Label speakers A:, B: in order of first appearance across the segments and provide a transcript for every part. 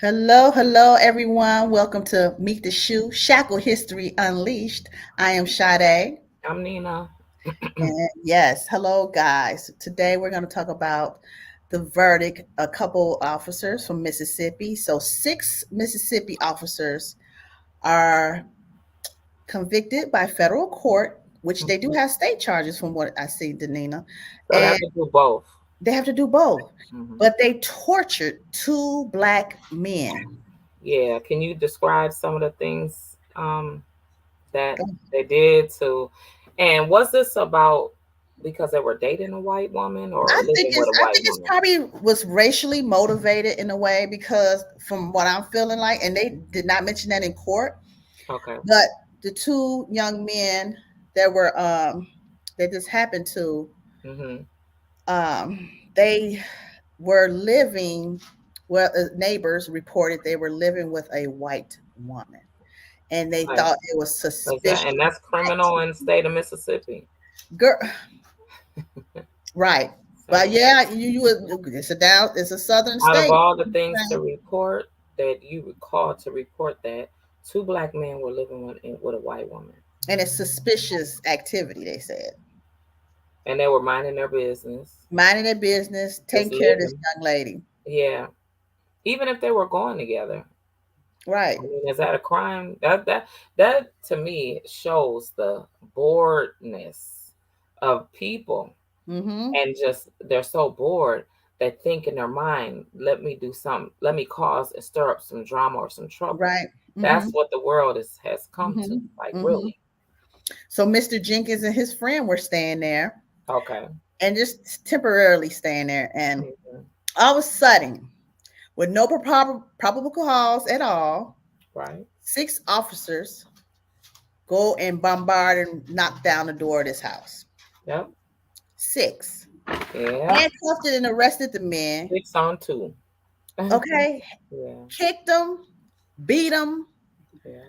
A: Hello, everyone. Welcome to Meet the Shoe, Shackle History Unleashed. I am Sade.
B: I'm Nina.
A: And yes, hello, guys. Today we're going to talk about the verdict. A couple officers from Mississippi. So, six Mississippi officers are convicted by federal court, which they do
B: Mhm.
A: have state charges from what I see, Danina.
B: So they
A: And
B: have to do both.
A: they have to do both.
B: Hmm.
A: But they tortured two black men.
B: Yeah. Can you describe some of the things that they did to? And was this about because they were dating a white woman or living with a
A: I
B: white
A: think it's
B: woman?
A: probably was racially motivated in a way because from what I'm feeling like, and they did not mention that in court,
B: Okay.
A: but the two young men that were that this happened to,
B: Hmm.
A: they were living well, neighbors reported they were living with a white woman and they
B: Right.
A: thought it was suspicious
B: And that's criminal in the state of Mississippi.
A: girl. Right. But
B: So
A: yeah, it's a southern
B: out of
A: state.
B: all the things to report that you recall to report that two black men were living with a white woman
A: And it's suspicious activity, they said.
B: and they were minding their business,
A: Minding their business,
B: just
A: taking care of this
B: living.
A: young lady.
B: Yeah, even if they were going together.
A: Right.
B: I mean, is that a crime? That to me shows the boredness of people,
A: Mm-hmm.
B: and just they're so bored they think in their mind, let me do something, let me cause and stir up some drama or some trouble.
A: Right.
B: That's
A: Mm-hmm.
B: what the world has come to. Like
A: Mm-hmm. Mm-hmm.
B: really.
A: So Mr. Jenkins and his friend were staying there
B: Okay.
A: and just temporarily staying there. And
B: Mhm.
A: all of a sudden, with no probable cause at all,
B: Right.
A: six officers go and bombard and knock down the door of this house.
B: Yep.
A: Six.
B: Yeah.
A: Handcuffed and arrested the men.
B: 6 on 2.
A: Okay.
B: Yeah.
A: Kicked them, beat them,
B: Yeah.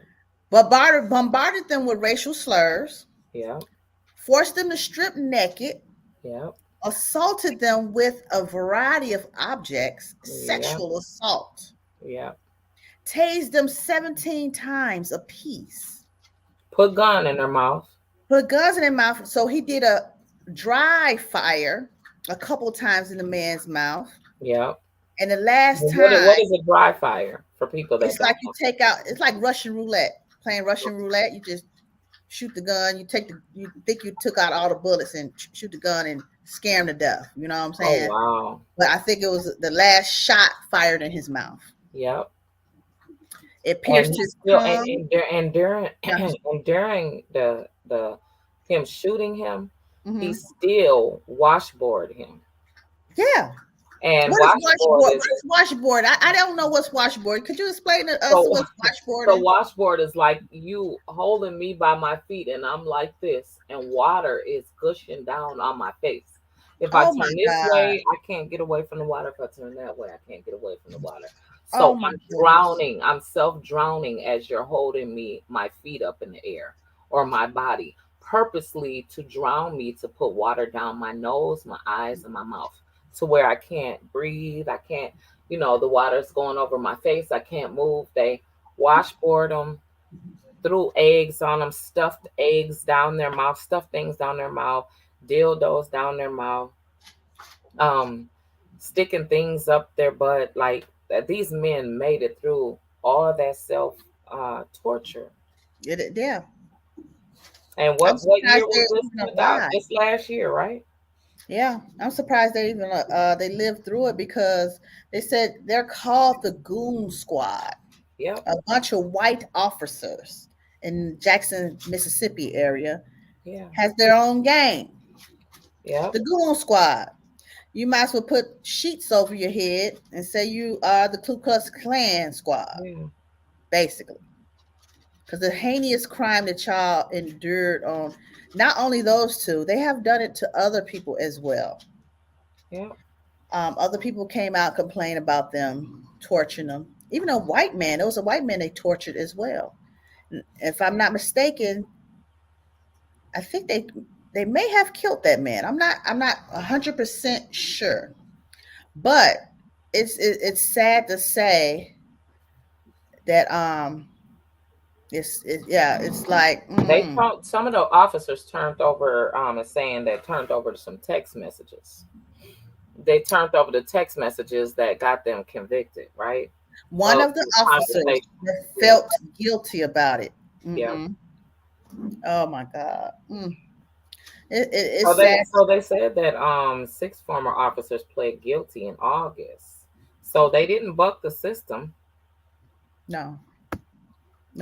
A: bombarded them with racial slurs,
B: Yeah.
A: forced them to strip naked,
B: Yeah.
A: assaulted them with a variety of objects,
B: Yeah.
A: sexual assault,
B: Yeah.
A: tased them 17 times apiece,
B: Put gun in their mouth.
A: put guns in their mouth. So he did a dry fire a couple times in the man's mouth.
B: Yeah.
A: And the last
B: What
A: time,
B: is a dry fire for people that
A: it's like
B: don't
A: you
B: know?
A: take out, it's like Russian roulette, playing Russian roulette. You just shoot the gun. You think you took out all the bullets and shoot the gun and scare him to death. You know what I'm
B: Oh
A: saying?
B: wow.
A: But I think it was the last shot fired in his mouth.
B: Yep.
A: It
B: And
A: pierced
B: he
A: his
B: still
A: tongue.
B: and during
A: Yeah.
B: and during the him shooting him, he
A: Hmm.
B: still washboard him.
A: Yeah.
B: And
A: What is
B: washboard
A: washboard?
B: is
A: What is washboard? I don't know what's washboard. Could you explain to us
B: so
A: what's
B: so
A: washboarding?
B: washboard is like you holding me by my feet and I'm like this and water is gushing down on my face. If I
A: Oh my
B: turn this
A: God.
B: way, I can't get away from the water. If I turn that way, I can't get away from the water.
A: Oh
B: So
A: my
B: I'm
A: goodness.
B: drowning. I'm self-drowning as you're holding me, my feet up in the air or my body, purposely to drown me, to put water down my nose, my eyes, and my mouth to where I can't breathe. I can't, the water's going over my face. I can't move. They washboard them, threw eggs on them, stuffed eggs down their mouth, stuffed things down their mouth, dildos down their mouth, um, sticking things up their butt. Like these men made it through all that self torture.
A: Yeah.
B: And
A: I'm
B: what year
A: surprised
B: was
A: they're
B: this
A: even
B: put out?
A: alive.
B: This last year, right?
A: Yeah, I'm surprised they lived through it because they said they're called the Goon Squad.
B: Yep.
A: A bunch of white officers in Jackson, Mississippi area
B: Yeah.
A: has their own gang,
B: Yep.
A: the Goon Squad. You might as well put sheets over your head and say you are the Ku Klux Klan Squad,
B: Yeah.
A: basically. Because the heinous crime that y'all endured on not only those two, they have done it to other people as well.
B: Yep.
A: Other people came out complaining about them torturing them. Even a white man, there was a white man they tortured as well. If I'm not mistaken, I think they may have killed that man. I'm not 100% sure, but it's sad to say. that yeah, it's like
B: They told some of the officers turned over and saying that turned over some text messages. They turned over the text messages that got them convicted, right?
A: one
B: Of
A: of the
B: the
A: officers
B: conversation.
A: that
B: Yeah,
A: felt guilty about it.
B: yeah.
A: Oh my God.
B: So
A: It's
B: they
A: sad.
B: so they said that six former officers pled guilty in August. So they didn't buck the system.
A: No,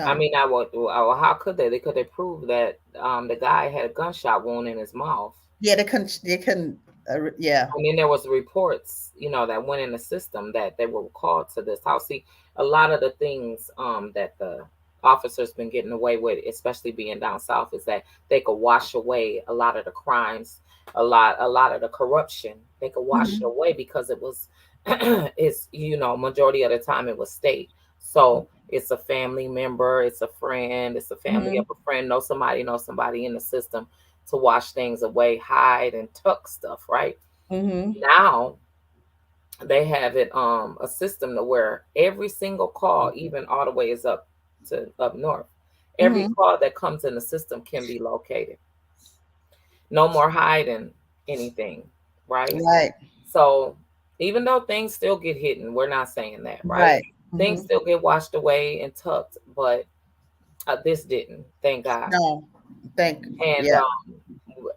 B: I
A: no.
B: mean, I would. Well, how could they? They could have proved that the guy had a gunshot wound in his mouth.
A: Yeah, they couldn't. Yeah.
B: And then there was reports, that went in the system that they were called to this house. See, a lot of the things that the officers been getting away with, especially being down south, is that they could wash away a lot of the crimes, a lot of the corruption. They could wash it
A: Hmm.
B: away because it was, it's majority of the time it was state. So it's a family member, it's a friend, it's a family
A: Hmm.
B: of a friend, know somebody in the system to wash things away, hide and tuck stuff, right?
A: Hmm.
B: Now they have it a system to where every single call, even all the way is up north, every
A: Hmm.
B: call that comes in the system can be located. No more hiding anything, right?
A: Right.
B: So even though things still get hidden, we're not saying that, right?
A: Right.
B: Things
A: Hmm.
B: still get washed away and tucked, but this didn't, thank God.
A: No. Thank.
B: And
A: Yeah.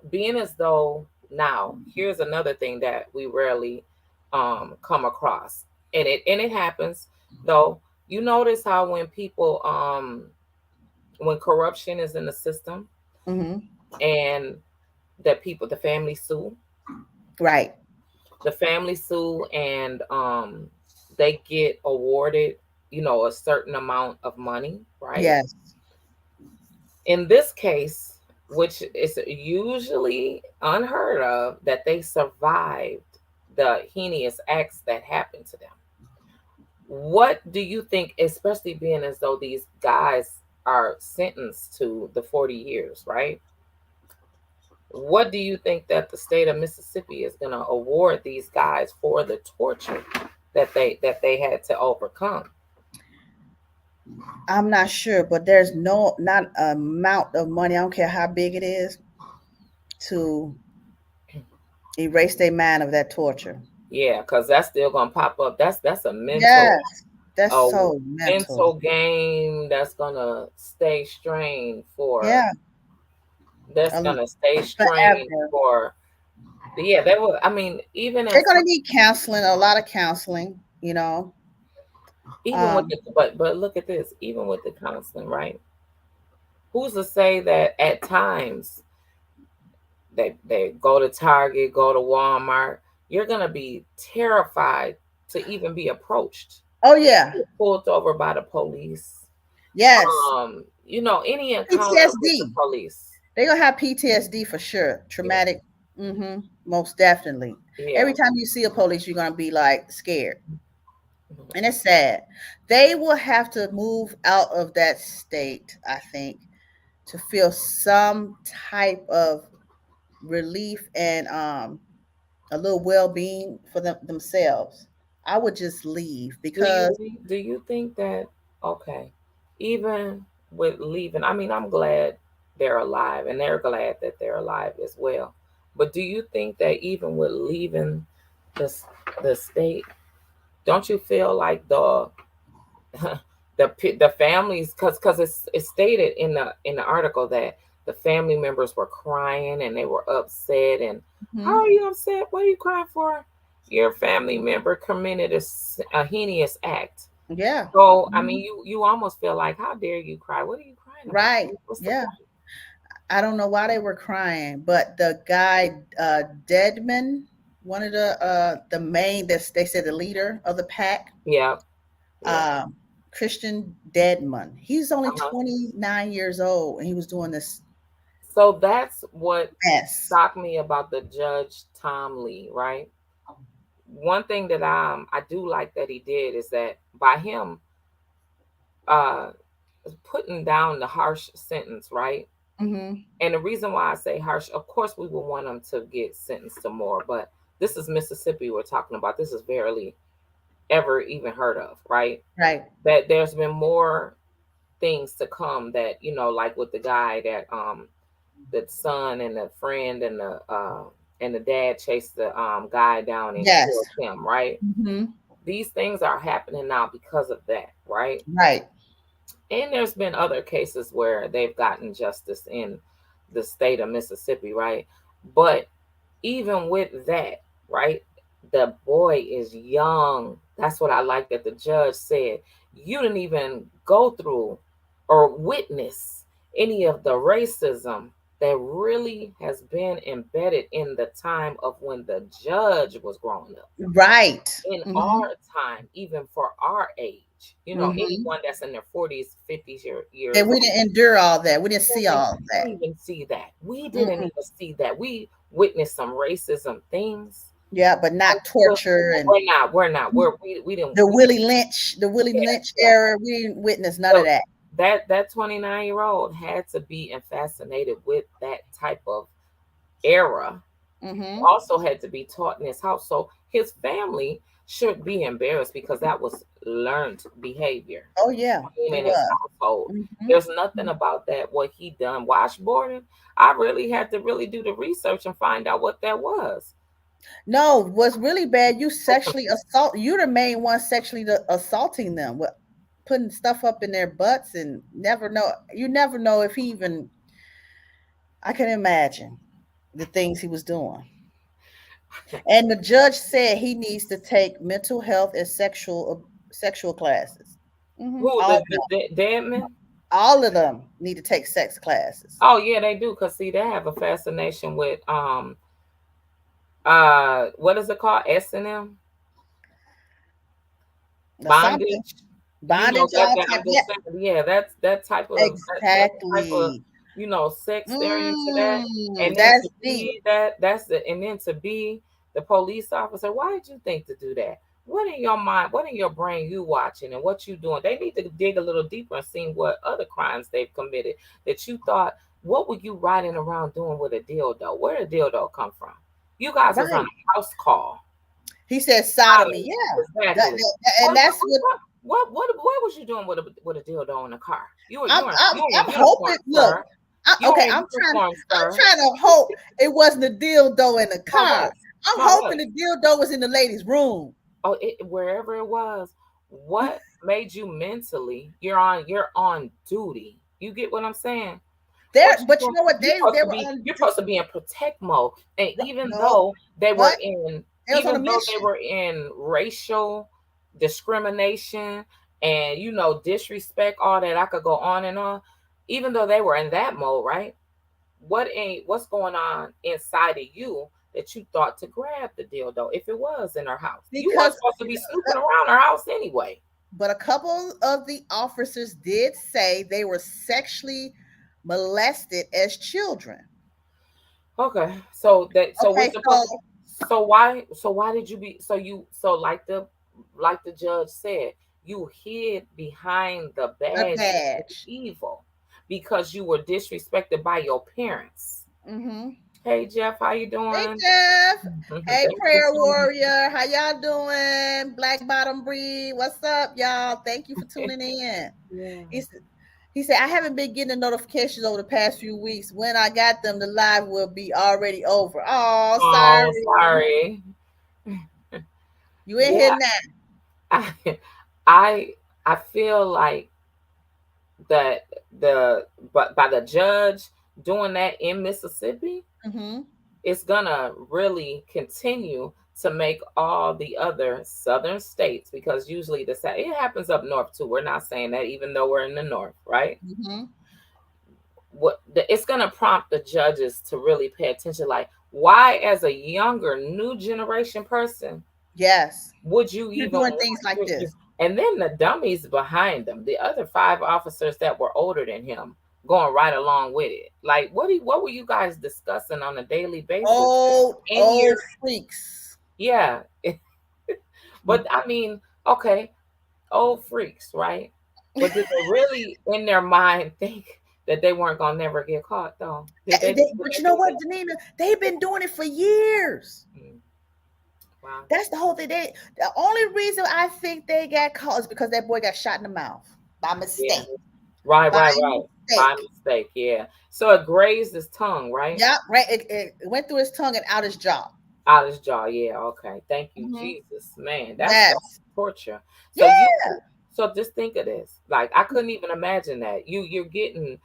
B: being as though now, here's another thing that we rarely come across, and it happens though. You notice how when people when corruption is in the system
A: Hmm.
B: and that people
A: Right.
B: the family sue and they get awarded a certain amount of money, right?
A: Yes.
B: In this case, which is usually unheard of, that they survived the heinous acts that happened to them. What do you think, especially being as though these guys are sentenced to the 40 years, right? What do you think that the state of Mississippi is going to award these guys for the torture that they had to overcome?
A: I'm not sure, but there's not amount of money. I don't care how big it is to erase their mind of that torture.
B: Yeah, because that's still going to pop up. That's a mental
A: Yes, that's
B: a
A: so mental.
B: mental game that's gonna stay strained for
A: Yeah,
B: that's
A: um,
B: gonna stay strained
A: forever.
B: for yeah, that was I mean, even
A: They're
B: as
A: gonna need counseling, a lot of counseling.
B: even with
A: Um,
B: the but look at this, even with the counseling, right? Who's to say that at times they go to Target, go to Walmart, you're gonna be terrified to even be approached.
A: oh yeah,
B: Pulled over by the police.
A: yes,
B: Any encounter with the
A: PTSD.
B: police.
A: They're gonna have PTSD for sure.
B: Yeah.
A: Traumatic. Most definitely. Every
B: Yeah.
A: time you see a police, you're gonna be like scared,
B: Mhm.
A: and it's sad. They will have to move out of that state, I think, to feel some type of relief and a little well-being for themselves. I would just leave because
B: Do you think that okay, even with leaving, I mean, I'm glad they're alive and they're glad that they're alive as well. But do you think that even with leaving the s- the state, don't you feel like the families, because it's stated in the article that the family members were crying and they were upset, and how
A: mhm,
B: are you upset, what are you crying for? Your family member committed a heinous act.
A: yeah,
B: So I mean,
A: mhm,
B: you almost feel like, how dare you cry, what are you crying about?
A: right,
B: What's the
A: yeah.
B: point?
A: I don't know why they were crying, but the guy Deadman, one of the main, that they said the leader of the pack,
B: Yeah, yeah.
A: uh, Christian Deadman. He's only
B: Uh-huh.
A: 29 years old, and he was doing this
B: So that's what
A: mess.
B: shocked me about the judge Tom Lee, right? One thing that I do like that he did is that by him uh putting down the harsh sentence, right?
A: Hmm.
B: And the reason why I say harsh, of course, we would want them to get sentenced to more, but this is Mississippi we're talking about. This is verily ever even heard of, right?
A: Right.
B: That there's been more things to come that, like with the guy that the son and the friend and the dad chased the guy down and
A: Yes.
B: killed him, right?
A: Hmm.
B: These things are happening now because of that, right?
A: Right.
B: And there's been other cases where they've gotten justice in the state of Mississippi, right? But even with that, right, the boy is young. That's what I like that the judge said. You didn't even go through or witness any of the racism that really has been embedded in the time of when the judge was growing up.
A: Right.
B: In
A: Hmm.
B: our time, even for our age,
A: Hmm.
B: anyone that's in their 40s, 50s
A: And
B: years
A: we
B: old,
A: didn't endure all that. We didn't see
B: didn't
A: all that.
B: even see that. We didn't
A: Mm-mm.
B: even see that. We witnessed some racism things.
A: Yeah, but not torture and
B: We're not. We didn't.
A: The Willie
B: Yeah,
A: Lynch
B: yeah.
A: era. We didn't witness none of
B: So
A: that.
B: that 29-year-old had to be and fascinated with that type of era.
A: Hmm.
B: Also had to be taught in his house. So his family should be embarrassed because that was learned behavior
A: Oh yeah, it
B: in his
A: was.
B: household.
A: Hmm.
B: There's nothing about that what he done. Washboarding, I really had to really do the research and find out what that was.
A: No, what's really bad, you sexually assault. You're the main one sexually assaulting them with putting stuff up in their butts and never know. You never know if he even. I can imagine the things he was doing. And the judge said he needs to take mental health and sexual classes. Hmm.
B: Who the dead man?
A: All of them need to take sex classes.
B: Oh yeah, they do. Cause see, they have a fascination with what is it called? S&M
A: Or something.
B: bondage.
A: Bondage,
B: That
A: all
B: that
A: type.
B: I'm
A: Yeah,
B: just saying. Yeah, that's that type of that type of
A: exactly.
B: sex they're into that, and then
A: That's
B: to
A: deep.
B: be that's the and then to be the police officer. Why did you think to do that? What in your mind? What in your brain you watching and what you doing? They need to dig a little deeper and see what other crimes they've committed that you thought. What were you riding around doing with a dildo? Where did dildo come from? You guys was on
A: Right.
B: a house call.
A: He said sodomy.
B: Solomon,
A: Yeah.
B: exactly.
A: And
B: What
A: that's what
B: what was you doing with a dildo in the car?
A: I'm I'm
B: You were in
A: I'm
B: uniform,
A: hoping. Look,
B: sir. You were
A: okay,
B: in uniform,
A: I'm
B: sir.
A: trying to hope it wasn't a dildo in the
B: How
A: car.
B: was?
A: I'm
B: How
A: hoping
B: was?
A: the dildo was in the lady's room.
B: Oh, wherever it was. What made you mentally? You're on duty. You get what I'm saying?
A: There,
B: What you
A: but you
B: doing?
A: know what?
B: You're
A: They
B: supposed to
A: were
B: be
A: on
B: you're supposed to be in protect mode. And
A: no what? They was on a
B: even though they
A: mission.
B: were in racial discrimination and disrespect, all that, I could go on and on. Even though they were in that mode, right? What's going on inside of you that you thought to grab the dildo if it was in her house? You weren't
A: Because
B: supposed to be snooping around her house anyway.
A: but a couple of the officers did say they were sexually molested as children.
B: Okay, so we're
A: Okay, so
B: supposed to. So why did you be so you so like the judge said, you hid behind the
A: a
B: badge of
A: badge.
B: evil because you were disrespected by your parents.
A: Hmm.
B: Hey Jeff, how you
A: Hey
B: doing?
A: Jeff. Hey
B: Thanks for
A: prayer
B: tuning
A: warrior. How y'all doing? Black bottom breed. What's up, y'all? Thank you for
B: in.
A: tuning in.
B: Yeah.
A: He said, he said, I haven't been getting the notifications over the past few weeks. When I got them, the live will be already over. Oh,
B: Oh,
A: sorry.
B: sorry.
A: You ain't
B: Yeah,
A: hitting that.
B: I I I feel like that but by the judge doing that in Mississippi,
A: Hmm.
B: it's gonna really continue to make all the other southern states, because usually it happens up north too. We're not saying that, even though we're in the north, right?
A: Hmm.
B: It's gonna prompt the judges to really pay attention. Like, why, as a younger, new generation person,
A: Yes.
B: would you
A: You're
B: even
A: doing
B: want
A: things like this.
B: and then the dummies behind them, the other five officers that were older than him, going right along with it? Like, what were you guys discussing on a daily basis in your
A: Old freaks.
B: yeah. But I mean, okay, old freaks, right? But did they really in their mind think that they weren't gonna never get caught though? Did they
A: But you know what, Danina? They've been doing it for years.
B: think Wow.
A: That's the whole thing. The only reason I think they got caught is because that boy got shot in the mouth by
B: Yeah.
A: mistake.
B: Right,
A: By
B: right, right. By
A: mistake.
B: mistake, yeah. So it grazed his tongue, right?
A: Yep, right. It went through his tongue and out his jaw.
B: Out his jaw. Yeah, okay. Thank you,
A: Hmm.
B: Jesus. Man, that's
A: Yes.
B: torture. So
A: Yeah.
B: so just think of this. Like I couldn't even imagine that. You're getting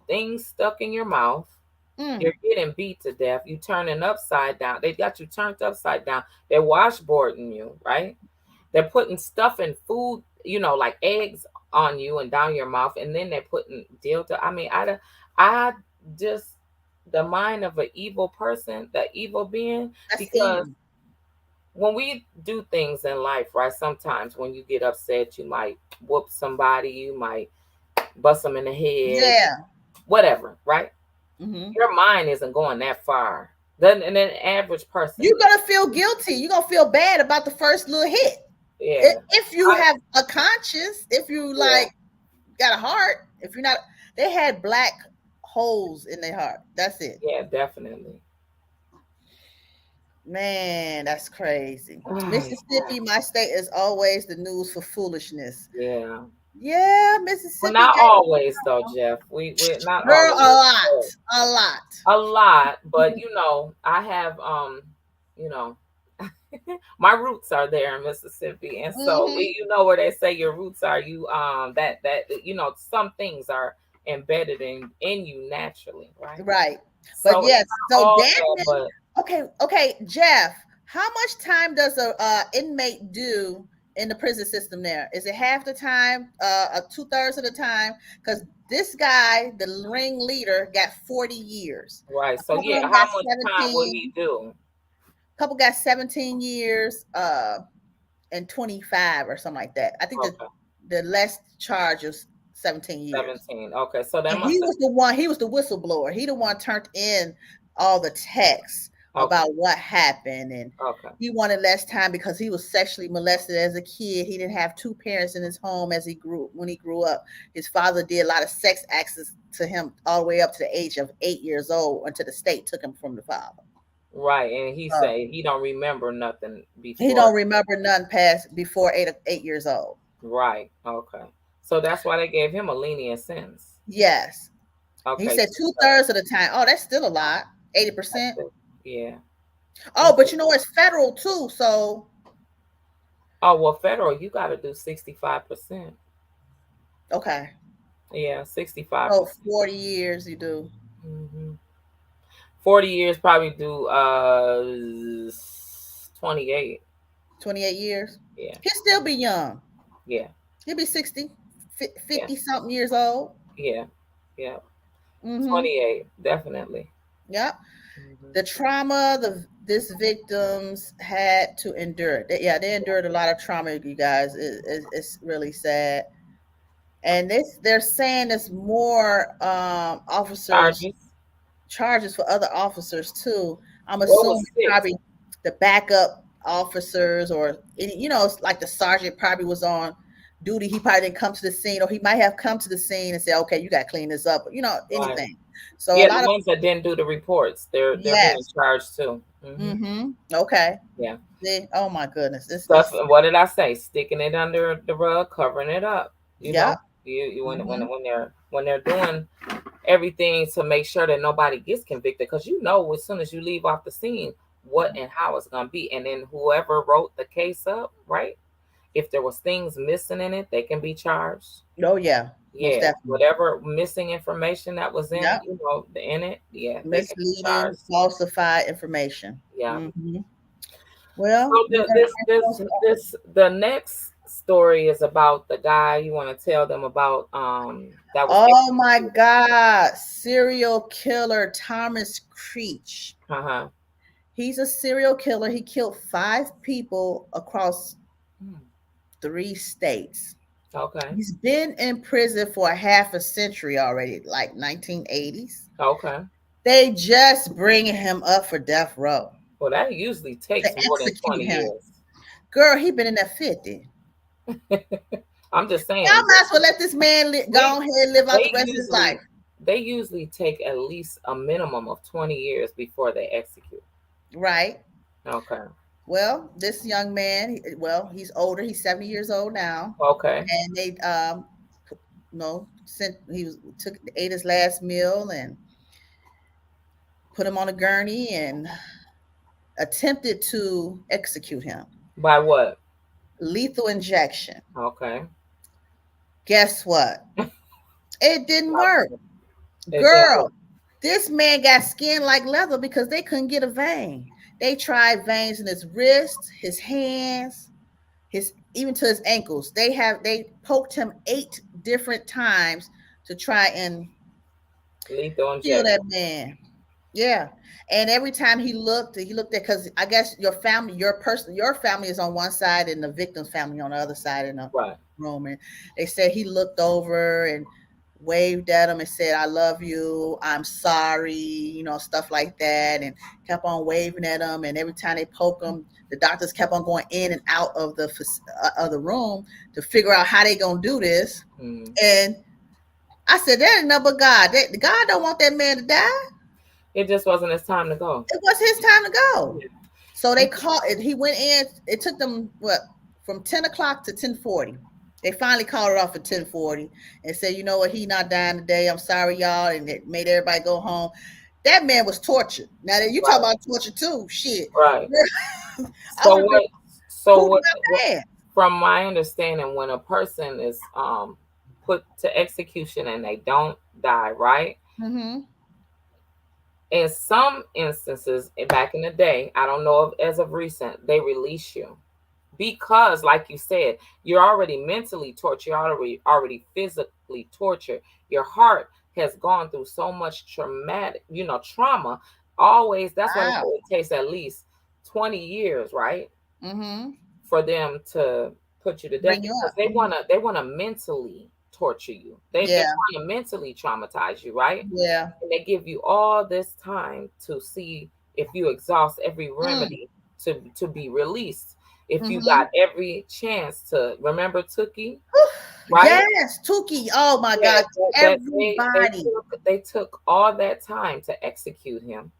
B: things stuck in your mouth.
A: Mm,
B: You're getting beat to death. You turning upside down. They got you turned upside down. They're washboarding you, right? They're putting stuff in food, like eggs on you and down your mouth, and then they're putting dildo. I mean, I just the mind of an evil person, the evil being,
A: that's
B: because
A: evil.
B: when we do things in life, right? Sometimes when you get upset, you might whoop somebody, you might bust them in the head,
A: Yeah.
B: whatever, right?
A: Hmm.
B: Your mind isn't going that far. Then an average person,
A: You're gonna feel guilty. You're gonna feel bad about the first little hit.
B: yeah,
A: If you
B: I,
A: have a conscience, if you
B: yeah,
A: like got a heart, if you're not, they had black holes in their heart. That's it.
B: yeah, definitely.
A: Man, that's crazy. Mississippi, my state, is always the news for foolishness.
B: Yeah.
A: Yeah,
B: Well,
A: Mississippi
B: not
A: got
B: always though, Jeff. We're not
A: girl a
B: always,
A: lot,
B: but
A: a lot.
B: a lot. But I have you know, my roots are there in Mississippi, and so
A: Hmm.
B: where they say your roots are, you that some things are embedded in you naturally, right?
A: Right, but
B: So it's
A: yes.
B: not
A: So
B: all bad,
A: Daniel,
B: but
A: okay, okay, Jeff. How much time does a inmate do in the prison system? There is it half the time, 2/3 of the time? Because this guy, the ring leader, got 40 years.
B: right.
A: A
B: So
A: couple of
B: yeah,
A: them
B: how
A: got
B: much time will
A: 17.
B: he do?
A: A couple got 17 years, and 25 or something like that. I think
B: Okay,
A: the less charge is 17 years.
B: 17. Okay, so that
A: And
B: must
A: he
B: have.
A: was the one, he was the whistleblower. He the one turned in all the texts
B: Okay,
A: about what happened. And
B: okay.
A: he wanted less time because he was sexually molested as a kid. He didn't have two parents in his home when he grew up. His father did a lot of sex acts to him all the way up to the age of 8 years old until the state took him from the father.
B: Right, and he
A: So
B: say he don't remember nothing
A: he
B: before.
A: don't remember none past before 8 years old.
B: Right. Okay. So that's why they gave him a lenient sentence.
A: Yes. He
B: Okay.
A: said
B: Two
A: two
B: thirds.
A: thirds of the time. Oh, that's still a lot.
B: That's
A: 80%.
B: it. Yeah.
A: Oh,
B: Okay.
A: but you know it's federal too. So
B: Oh well, federal, you got to do 65%.
A: okay.
B: Yeah, 65
A: So
B: percent.
A: 40 years you do.
B: Mm-hmm. 40 years probably do 28.
A: 28 years.
B: Yeah.
A: He'll still be young.
B: Yeah.
A: He'll be 60,
B: Yeah.
A: 50 something years old.
B: Yeah. Yeah.
A: Mm-hmm.
B: 28 definitely.
A: Yep.
B: Hmm.
A: The trauma this victims had to endure. Yeah, they endured a lot of trauma, you guys. It's really sad. And they're saying there's more officers
B: Charges.
A: charges for other officers too. I'm
B: What
A: assuming
B: was 6?
A: probably the backup officers, or it's like the sergeant probably was on duty. He probably didn't come to the scene, or he might have come to the scene and say, "Okay, you got to clean this up."
B: Right.
A: Anything. So a
B: Yeah, the
A: lot of
B: ones that didn't do the reports, they're being
A: yes.
B: charged too. Hmm.
A: Mm-hmm. Okay.
B: Yeah.
A: See? Oh my goodness.
B: Stuff. What did I say? Sticking it under the rug, covering it up. You
A: Yep.
B: know, you
A: Mm-hmm.
B: when they're doing everything to make sure that nobody gets convicted, because as soon as you leave off the scene, what and how it's gonna be, and then whoever wrote the case up, right? If there was things missing in it, they can be charged.
A: Oh yeah. Most
B: Yeah,
A: definitely.
B: whatever missing information that was
A: Yep.
B: in it, yeah, they can be
A: Misleading,
B: charged.
A: falsified information.
B: Yeah.
A: Mm-hmm.
B: So
A: Well, we're gonna bring those.
B: the next story is about the guy. You want to tell them about that was
A: Oh my
B: executed.
A: God. Serial killer Thomas Creech.
B: Uh-huh.
A: He's a serial killer. He killed 5 people across
B: Hmm.
A: 3 states.
B: Okay.
A: He's been in prison for a half a century already, like 1980s.
B: Okay.
A: They just bringing him up for death row
B: Well, that usually
A: to
B: takes more than
A: execute
B: 20
A: him.
B: years.
A: Girl, he been in there 50.
B: I'm just
A: Y'all
B: saying
A: might as well let this man
B: they
A: go ahead and live out the
B: they
A: rest of his life.
B: usually take at least a minimum of 20 years before they execute.
A: Right.
B: Okay.
A: Well, this young man, well, he's older. He's 70 years old now,
B: Okay.
A: and they, sent he was took ate his last meal and put him on a gurney and attempted to execute him.
B: By what?
A: Lethal injection.
B: Okay.
A: Guess what? It didn't work.
B: It didn't
A: Girl,
B: work.
A: this man got skin like leather because they couldn't get a vein. They tried veins in his wrists, his hands, his even to his ankles. They poked him 8 different times to try and
B: Lethal
A: kill
B: injection.
A: that man. Yeah. And every time he looked at, because I guess your family is on one side and the victim's family on the other side in the
B: Right.
A: room. And they said he looked over and waved at him and said, "I love you. I'm sorry," stuff like that. And kept on waving at him. And every time they poke him, the doctors kept on going in and out of the room to figure out how they going to do this.
B: Mm.
A: And I said, "There ain't nothing but God. God don't want that man to die.
B: It just wasn't his time to go.
A: It was his time to go."
B: Yeah.
A: So they called it. He went in. It took them from 10 o'clock to 10:40. They finally called it off at 10:40 and said, "You know what? He not dying today. I'm sorry, y'all," and it made everybody go home. That man was tortured. Now that you talk
B: Right.
A: about torture too, shit.
B: Right.
A: I
B: So
A: would have been
B: what? So
A: pooping
B: what?
A: my pants.
B: From my understanding, when a person is put to execution and they don't die, right?
A: Mm-hmm.
B: In some instances, back in the day, I don't know if as of recent, they release you because, like you said, you're already mentally tortured, you're already physically tortured. Your heart has gone through so much traumatic, trauma. Always, that's why they say
A: Wow.
B: it takes at least 20 years, right,
A: Mm-hmm.
B: for them to put you to death
A: Bring you
B: because
A: up.
B: they wanna mentally torture you. They're
A: Yeah.
B: trying to mentally traumatize you, right?
A: Yeah.
B: And they give you all this time to see if you exhaust every
A: Mm.
B: remedy to be released. If you
A: Mm-hmm.
B: got every chance to remember Tookie, right?
A: Yes, Tuki. Oh my
B: Yeah,
A: God.
B: that they
A: Everybody.
B: took all that time to execute him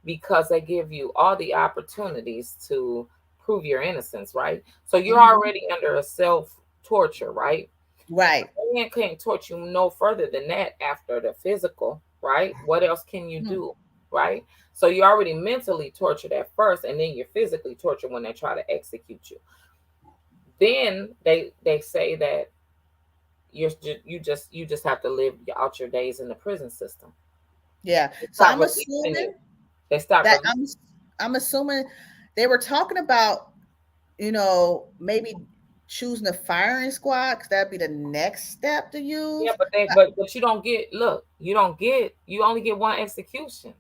B: because they give you all the opportunities to prove your innocence, right? So you're
A: Mm-hmm.
B: already under a self torture, right?
A: Right.
B: Man can't torture you no further than that after the physical, right? What else can you
A: Mm.
B: do, right? So you're already mentally tortured at first, and then you're physically tortured when they try to execute you. Then they say that you just have to live out your days in the prison system.
A: Yeah.
B: They
A: So
B: stop
A: I'm
B: releasing
A: assuming
B: you. They stop
A: that
B: releasing.
A: I'm assuming they were talking about, maybe choosing a firing squad because that'd be the next step to
B: Yeah,
A: use.
B: but they
A: But,
B: but you don't get look. You only get one execution.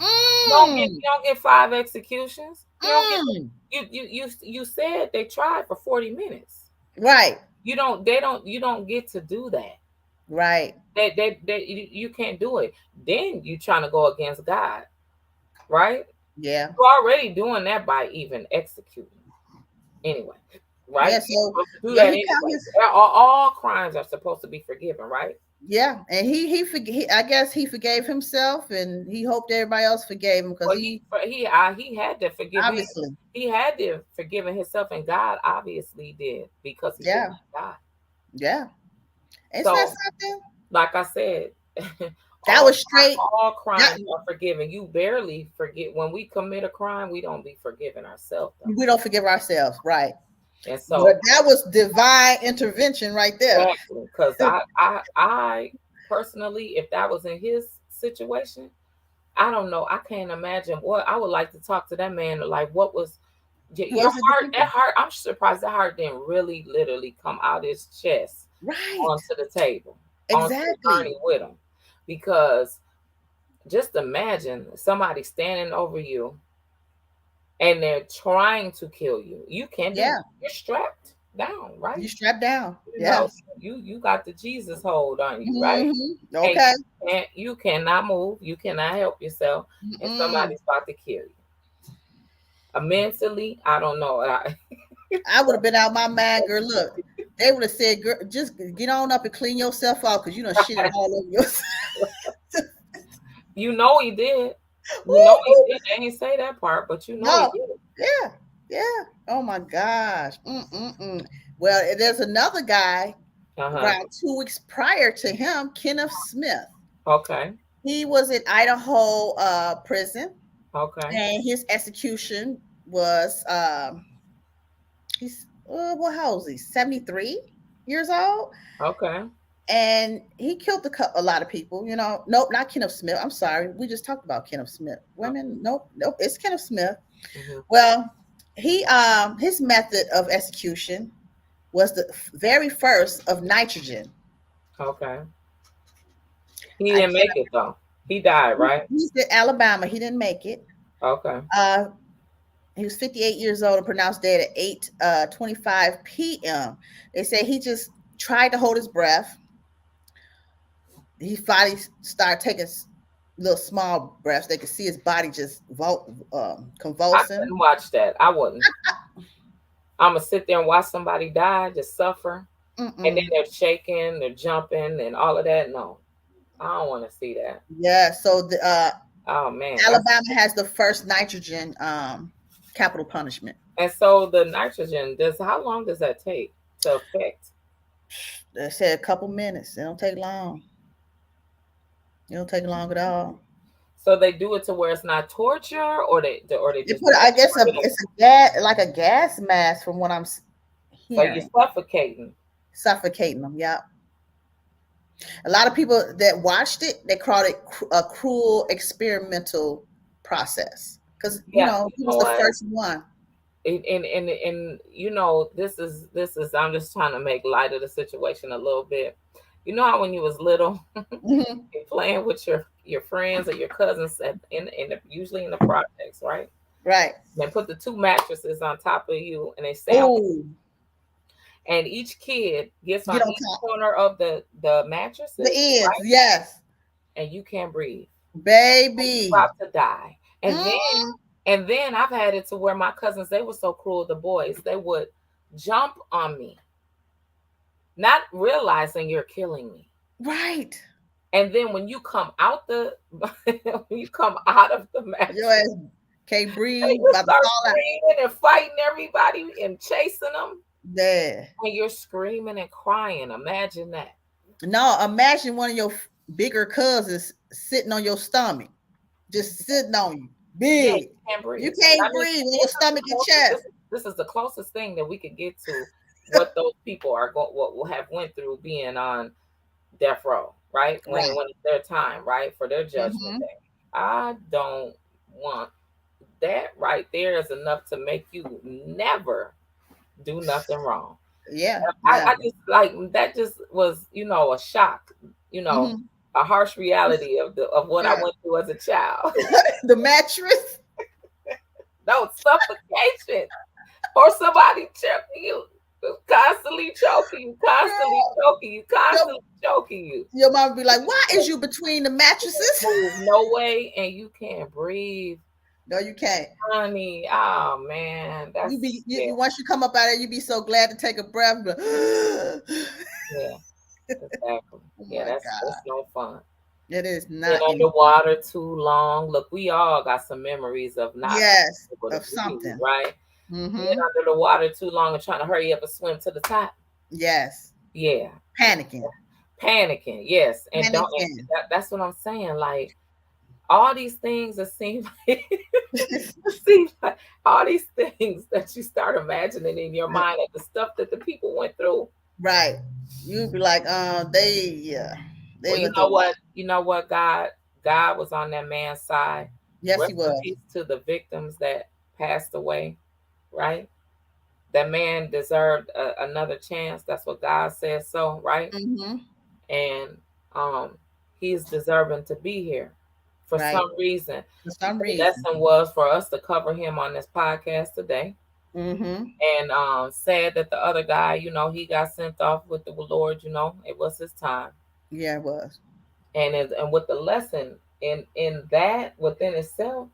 A: mm,
B: You don't get five executions. You don't get
A: mm,
B: you said they tried for 40 minutes.
A: right,
B: You don't get to do that.
A: right.
B: You can't do it. Then you trying to go against God, right?
A: Yeah.
B: You're already doing that by even executing anyway,
A: Yeah.
B: right? You're
A: So
B: supposed to do
A: yeah,
B: that
A: he count
B: anyway.
A: his.
B: All crimes are supposed to be forgiven, right?
A: Yeah, and I guess he forgave himself, and he hoped everybody else forgave him because
B: Well,
A: he
B: he had to forgive him.
A: obviously.
B: He had to forgive himself, and God obviously did because he did
A: Yeah.
B: not die.
A: Yeah. Isn't that
B: So,
A: something?
B: like I said,
A: That was straight.
B: all
A: That
B: crimes are forgiven. You barely forget when we commit a crime. We don't be forgiving ourselves though.
A: we don't forgive ourselves, right?
B: And
A: But
B: so,
A: that was divine intervention right there.
B: exactly, because I personally, if that was in his situation, I don't know. I can't imagine what I would like to talk to that man. Like, what was your
A: Was it
B: heart? That
A: thinking?
B: heart. I'm surprised that heart didn't really, literally come out his chest
A: Right.
B: onto the table, onto the
A: Exactly.
B: gurney with him, because just imagine somebody standing over you and they're trying to kill you. You can't do.
A: Yeah.
B: You're strapped down,
A: You
B: right?
A: strapped down.
B: You know,
A: Yes.
B: you got the Jesus hold on you, right? And
A: Okay.
B: you cannot move. You cannot help yourself, and
A: Mm-mm.
B: somebody's about to kill you. Mentally, I don't know.
A: I would have been out my mind, girl. Look, they would have said, "Girl, just get on up and clean yourself out because you done shit it all over yourself."
B: You know he did. You know he
A: Woo!
B: did. They didn't say that part, but you know he
A: No.
B: did.
A: Yeah. Yeah. Oh my gosh. Mm-mm-mm. Well, there's another guy
B: Uh-huh.
A: around 2 weeks prior to him, Kenneth Smith.
B: Okay.
A: He was in Idaho prison,
B: Okay.
A: and his execution was he's what how old is he? 73 years old,
B: Okay.
A: and he killed a lot of people. You know, nope, not Kenneth Smith. I'm sorry, we just talked about Kenneth Smith. Women, nope, nope, it's Kenneth Smith.
B: Mm-hmm.
A: Well, he his method of execution was the very first of nitrogen.
B: Okay. He
A: I
B: didn't
A: can
B: make it though. He died, right?
A: He's in Alabama. He didn't make it.
B: Okay.
A: Uh, he was 58 years old and pronounced dead at 8:25 p.m. They say he just tried to hold his breath. He finally started taking little small breaths. They could see his body just
B: I
A: convulsing.
B: couldn't watch that. I wouldn't. I'm gonna sit there and watch somebody die, just suffer, and then
A: Mm-mm.
B: they're shaking, they're jumping, and all of that. No, I don't want to see that.
A: Yeah, so the
B: Oh man, that's
A: Alabama has the first nitrogen capital punishment.
B: and so the nitrogen. Does how long does that take to affect?
A: They said a couple minutes. It don't take long. It don't take long at all.
B: So they do it to where it's not torture, or they
A: They
B: just
A: put,
B: do
A: I
B: it to
A: guess,
B: where they,
A: it's a gas, like a gas mask, from what I'm
B: so you're
A: hearing,
B: suffocating.
A: suffocating them. Yeah, a lot of people that watched it, they called it a cruel experimental process because
B: Yeah, you
A: he
B: know
A: was the
B: what?
A: first one.
B: And you know this is I'm just trying to make light of the situation a little bit. You know how when you was little,
A: Hmm.
B: you're playing with your friends or your cousins usually in the projects, right?
A: Right.
B: They put the two mattresses on top of you and they sandwich,
A: Oh,
B: and each kid gets on
A: get on
B: each
A: top.
B: corner of the
A: The
B: mattresses,
A: ends.
B: right?
A: Yes,
B: And you can't breathe. You
A: baby.
B: about to die.
A: Mm.
B: And then I've had it to where my cousins, they were so cruel, the boys, they would jump on me, not realizing you're killing me.
A: Right.
B: And then when you come out the when you come out of the
A: Your
B: mattress,
A: ass can't
B: they
A: breathe.
B: just
A: About to
B: start
A: fall out.
B: screaming and fighting everybody and chasing them.
A: There.
B: And you're screaming and crying. Imagine that.
A: No, imagine one of your bigger cousins sitting on your stomach, just sitting on you,
B: Yeah,
A: big.
B: you can't
A: You
B: breathe.
A: can't
B: I mean,
A: breathe in
B: this
A: your
B: is the
A: stomach and
B: closest.
A: chest.
B: This is the closest thing that we could get to what those people are going, what will have went through being on death row, right?
A: Right.
B: When it's their time, right, for their judgment
A: Hmm.
B: day. I don't want that. Right there is enough to make you never do nothing wrong.
A: Yeah.
B: I
A: Never.
B: just like that. Just was a shock. You know,
A: Hmm.
B: a harsh reality of what I
A: Yeah.
B: went through as a child.
A: The mattress.
B: No suffocation or somebody choking you, constantly
A: Girl,
B: choking you,
A: your,
B: constantly choking you.
A: your mom be like, "Why is you between the mattresses?"
B: Move no way, and you can't breathe,
A: No, you can't.
B: honey. Oh man,
A: You
B: that's
A: be
B: yeah,
A: once you come up out of it, you be so glad to take a breath. But, oh
B: yeah, exactly. Yeah,
A: my
B: that's
A: God,
B: no fun.
A: it is
B: Been
A: not any fun.
B: underwater too long. Look, we all got some memories of not
A: Yes,
B: being able to
A: of
B: breathe,
A: something.
B: right? Being
A: Mm-hmm.
B: under the water too long and trying to hurry up and swim to the top.
A: Yes,
B: Yeah,
A: panicking,
B: panicking. Yes, and don't. And
A: panicking.
B: that's what I'm saying. Like all these things that seem like it seems like all these things that you start imagining in your mind, like the stuff that the people went through.
A: Right. You'd be like, yeah,
B: Well,
A: they went through a lot.
B: you know what, God was on that man's side.
A: Yes, he
B: Rest in
A: was.
B: peace to the victims that passed away, right? That man deserved another chance. That's what God says so, right?
A: Mm-hmm.
B: And um, he's deserving to be here for
A: Right.
B: some reason.
A: For
B: The
A: some reason.
B: lesson was for us to cover him on this podcast today.
A: Mm-hmm.
B: And sad that the other guy, he got sent off with the Lord. It was his time.
A: Yeah, it was.
B: And with the lesson in that within itself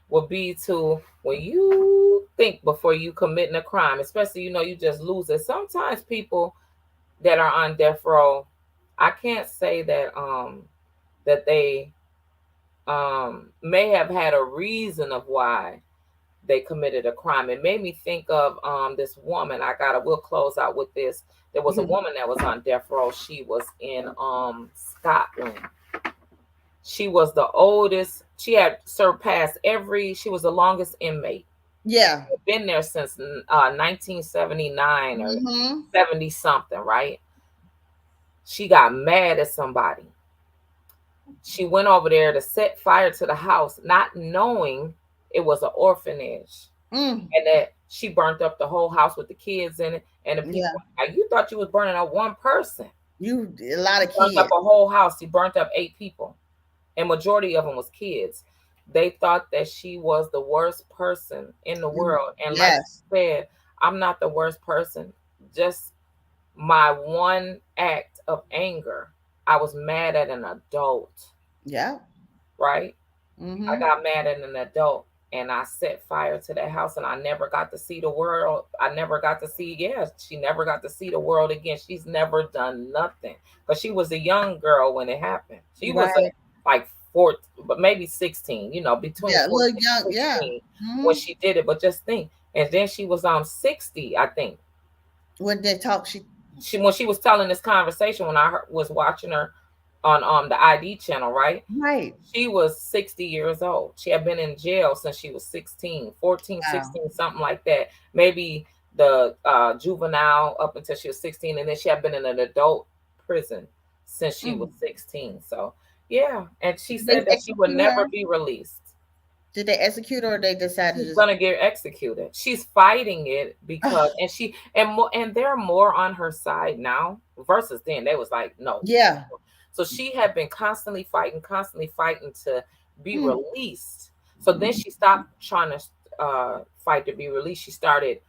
B: would be to when you think before you committing a crime, especially you just lose it. Sometimes people that are on death row, I can't say that they may have had a reason of why they committed a crime. It made me think of this woman. We'll close out with this. There was a
A: Mhm.
B: woman that was on death row. She was in Scotland. She was the oldest. She had surpassed every. She was the longest inmate.
A: Yeah.
B: Been there since 1979 or
A: Mhm.
B: 70 something, right? She got mad at somebody. She went over there to set fire to the house, not knowing it was an orphanage,
A: Mm.
B: and that she burnt up the whole house with the kids in it. And the
A: Yeah.
B: people, like, you thought you was burning up one person.
A: You a lot
B: She
A: of
B: burnt up
A: kids.
B: a whole house. She burnt up 8 people, and majority of them was kids. They thought that she was the worst person in the
A: Mm.
B: world. And like
A: Yes.
B: she said, I'm not the worst person. Just my one act of anger. I was mad at an adult,
A: Yeah.
B: right? I
A: Mhm.
B: got mad at an adult and I set fire to that house and I never got to see the world. I never got to see, yeah, she never got to see the world again. She's never done nothing. But she was a young girl when it happened. She was
A: Right.
B: like 14, but maybe 16, between
A: Yeah. A
B: 14
A: little young.
B: and
A: Yeah.
B: 16 when
A: Mhm.
B: she did it. But just think, and then she was on 60, I think.
A: When they talk, she.
B: When she was telling this conversation when was watching her on the ID channel, right?
A: Right.
B: She was 60 years old. She had been in jail since she was 16, 14,
A: Wow.
B: 16, something like that. Maybe the juvenile up until she was 16. And then she had been in an adult prison since she was
A: Mm.
B: 16. So, yeah. And she
A: Did they
B: said that she would
A: execute
B: never
A: her?
B: be released.
A: Did they execute her, or they decided to
B: She's
A: just?
B: gonna get executed. She's fighting it because,
A: Oh,
B: and they're more on her side now versus then. They was like, no.
A: yeah.
B: So she had been constantly fighting to be
A: Mm.
B: released. So then
A: Mhm.
B: she stopped trying to fight to be released. She started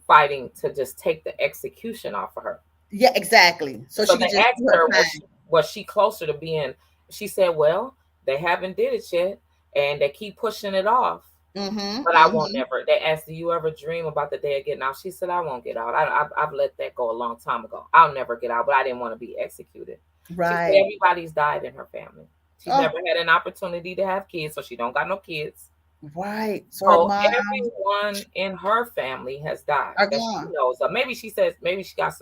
B: fighting to just take the execution off of her.
A: Yeah. Exactly. So
B: So
A: she
B: they
A: could just
B: asked
A: do her
B: her,
A: time.
B: was she closer to being? She said, well, they haven't did it yet, and they keep pushing it off.
A: Mhm.
B: But I won't
A: Mhm.
B: never. They asked, "Do you ever dream about the day of getting out?" She said, "I won't get out. I've let that go a long time ago. I'll never get out, but I didn't want to be executed." She said,
A: Right.
B: "Everybody's died in her family. She's
A: Oh.
B: never had an opportunity to have kids, so she don't got no kids.
A: Right. So her
B: So
A: mom
B: everyone in her family has died
A: are
B: that she
A: gone.
B: knows of. Maybe she says maybe she got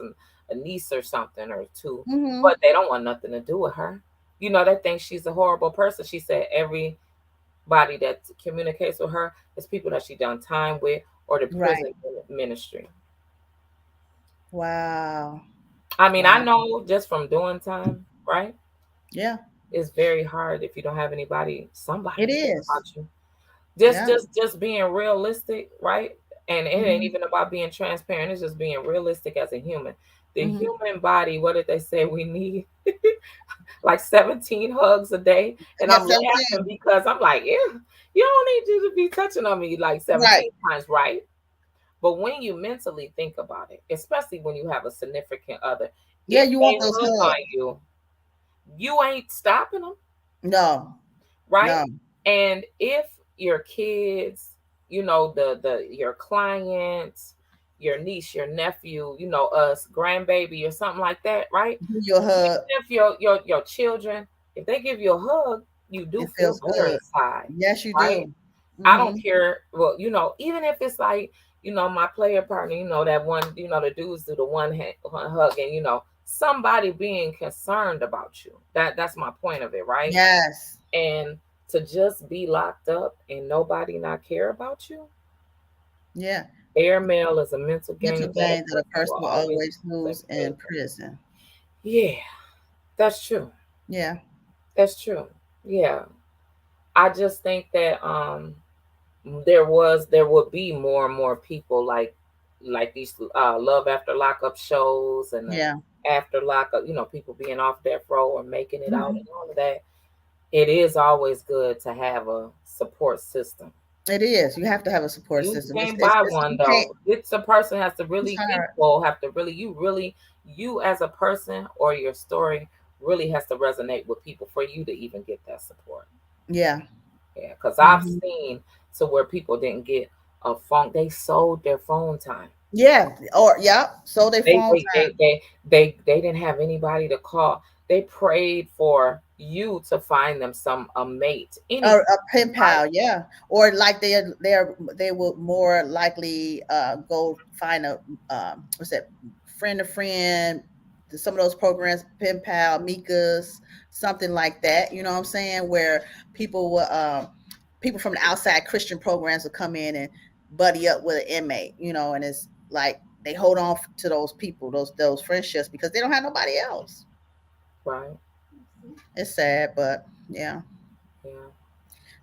B: a niece or something or two,
A: Mhm.
B: but they don't want nothing to do with her. They think she's a horrible person." She said everybody that communicates with her is people that she done time with or the
A: Right.
B: prison ministry.
A: Wow.
B: I mean, I
A: Wow.
B: know just from doing time, right?
A: Yeah.
B: It's very hard if you don't have
A: It
B: somebody to care
A: is.
B: about you. Just
A: Yeah.
B: just just being realistic, right? And it ain't
A: Mhm.
B: even about being transparent. It's just being realistic as a human. The
A: Mhm.
B: human body, what did they say we need? Like 17 hugs a day. And
A: Yeah.
B: I'm laughing
A: 17.
B: because I'm like, yeah, you don't need you to be touching on me like
A: Right.
B: 17 times, right? But when you mentally think about it, especially when you have a significant other,
A: Yeah.
B: if
A: You want
B: they
A: those
B: hug on
A: hugs?
B: you, you ain't stopping them,
A: No.
B: right?
A: No.
B: And if your kids, the your clients, your niece, your nephew, us, grandbaby or something like that, right?
A: Give you a hug.
B: Even if your children, if they give you a hug, you do
A: It
B: feel
A: feels
B: better
A: good.
B: inside,
A: Yes, you
B: right?
A: do.
B: I don't
A: Mhm.
B: care. Well, even if it's like, my player partner, that one, the dudes do the one hug, and somebody being concerned about you. That's my point of it, right?
A: Yes.
B: And to just be locked up and nobody not care about you.
A: Yeah.
B: Airmail is a mental
A: Mental
B: game that
A: gain
B: a
A: that a
B: person will
A: person will
B: always
A: always
B: lose in
A: lose in
B: prison.
A: prison.
B: Yeah, that's true.
A: Yeah.
B: That's true. Yeah. I just think that there would be more and more people like these love after lockup shows and
A: Yeah.
B: after lockup, people being off death row or making it out
A: Mhm.
B: and all of that. It is always good to have a support system.
A: It is. You have to have a support
B: You
A: system.
B: can't buy one
A: You can't.
B: though. It's a person has to
A: It's
B: really
A: hard.
B: people have to really you as a person or your story really has to resonate with people for you to even get that support.
A: Yeah.
B: Yeah, because I've
A: Mhm.
B: seen to where people didn't get a phone. They sold their phone time.
A: Yeah. Or yeah. So they
B: They
A: phone
B: they
A: time.
B: they they they, they didn't have anybody to call. They prayed for you to find them some a mate,
A: Or
B: anything,
A: a pen
B: right?
A: pal, yeah. Or like they will more likely go find a what's that, friend of friend, some of those programs, pen pal, Mika's, something like that. You know what I'm saying? Where people will people from the outside Christian programs will come in and buddy up with an inmate. You know, and it's like they hold on to those people, those friendships because they don't have nobody else.
B: Right.
A: It's sad, but yeah.
B: Yeah.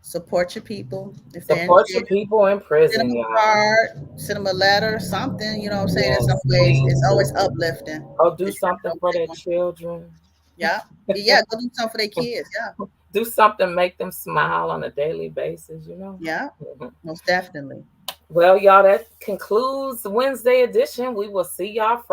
A: Support your people if they're in
B: Support your
A: jail.
B: people in
A: Send them
B: prison,
A: a
B: y'all.
A: card, send them a letter, something. You know what I'm saying? In some
B: Yes,
A: ways,
B: please
A: it's
B: do.
A: always uplifting.
B: Or do
A: It's
B: something
A: always
B: for their
A: one.
B: children.
A: Yeah, yeah. Go do something for their kids. Yeah,
B: Do something, make them smile on a daily basis, you know?
A: yeah.
B: Mhm.
A: Most definitely.
B: Well, y'all, that concludes Wednesday edition. We will see y'all Friday.